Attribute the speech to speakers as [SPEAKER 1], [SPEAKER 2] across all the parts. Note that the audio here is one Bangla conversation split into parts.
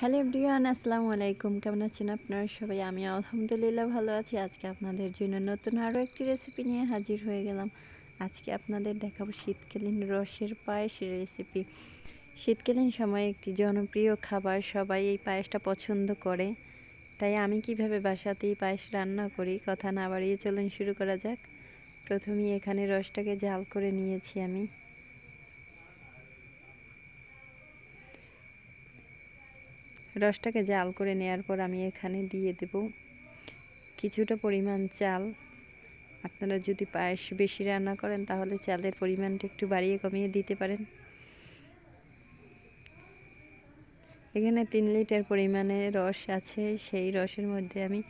[SPEAKER 1] হ্যালো এভরিওয়ান, আসসালামু আলাইকুম। কেমন আছেন আপনারা সবাই? আমি আলহামদুলিল্লাহ ভালো আছি। আজকে আপনাদের জন্য নতুন আরও একটি রেসিপি নিয়ে হাজির হয়ে গেলাম। আজকে আপনাদের দেখাবো শীতকালীন রসের পায়েসের রেসিপি। শীতকালীন সময়ে একটি জনপ্রিয় খাবার, সবাই এই পায়েসটা পছন্দ করে। তাই আমি কিভাবে বাসাতেই পায়েস রান্না করি, কথা না বাড়িয়ে চলুন শুরু করা যাক। প্রথমেই এখানে রসটাকে জাল করে নিয়েছি আমি। রসটাকে জাল করে নেওয়ার পর আমি এখানে দিয়ে দেব কিছুটা পরিমাণ চাল। আপনারা যদি পায়েস বেশি রান্না করেন তাহলে চালের পরিমাণটা একটু বাড়িয়ে কমিয়ে দিতে পারেন। এখানে 3 লিটার পরিমাণে রস আছে, সেই রসের মধ্যে আমি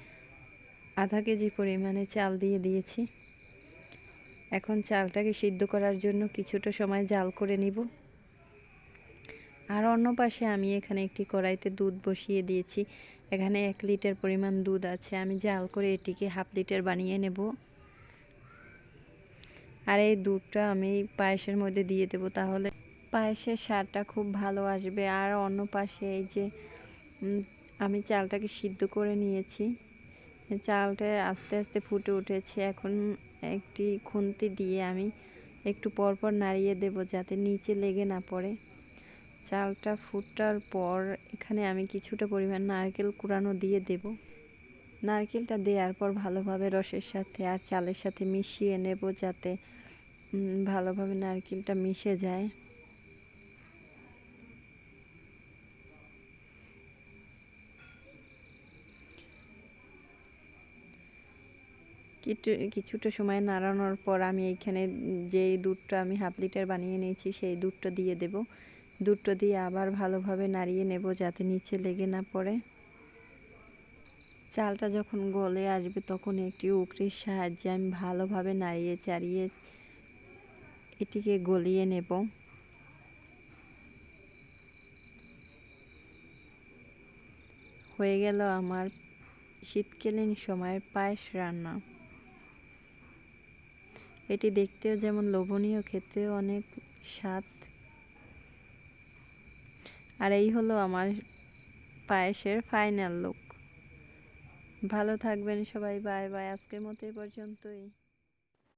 [SPEAKER 1] আধা কেজি পরিমাণে চাল দিয়ে দিয়েছি। এখন চালটাকে সিদ্ধ করার জন্য কিছুটা সময় জাল করে নিব। আর অন্য পাশে আমি এখানে একটি কড়াইতে দুধ বসিয়ে দিয়েছি। এখানে 1 লিটার পরিমাণ দুধ আছে, আমি জাল করে এটিকে হাফ লিটার বানিয়ে নেব। আর এই দুধটা আমি পায়েসের মধ্যে দিয়ে দেব, তাহলে পায়েসের স্বাদটা খুব ভালো আসবে। আর অন্য পাশে এই যে আমি চালটাকে সিদ্ধ করে নিয়েছি, চালটা আস্তে আস্তে ফুটে উঠেছে। এখন একটি খুন্তি দিয়ে আমি একটু পরপর নাড়িয়ে দেব যাতে নিচে লেগে না পড়ে। চালটা ফুটার পর এখানে আমি কিছুটা পরিমাণ নারকেল কুড়ানো দিয়ে দেব। নারকেলটা দেওয়ার পর ভালোভাবে রসের সাথে আর চালের সাথে মিশিয়ে নেব যাতে ভালোভাবে নারকেলটা মিশে যায়। কিছুটা সময় নাড়ানোর পর আমি এইখানে যে দুধটা আমি হাফ লিটার বানিয়ে নিয়েছি সেই দুধটা দিয়ে দেব। দুধটা দিয়ে আবার ভালোভাবে নাড়িয়ে নেব যাতে নিচে লেগে না পড়ে। চালটা যখন গলে আসবে তখন একটি উকরির সাহায্যে আমি ভালোভাবে নাড়িয়ে চাড়িয়ে এটিকে গলিয়ে নেব। হয়ে গেল আমার শীতকালীন সময়ের পায়েস রান্না। এটি দেখতেও যেমন লোভনীয়, খেতেও অনেক স্বাদ। আর এই হলো আমার পায়েসের ফাইনাল লুক। ভালো থাকবেন সবাই, বাই বাই। আজকের মতো এই পর্যন্তই।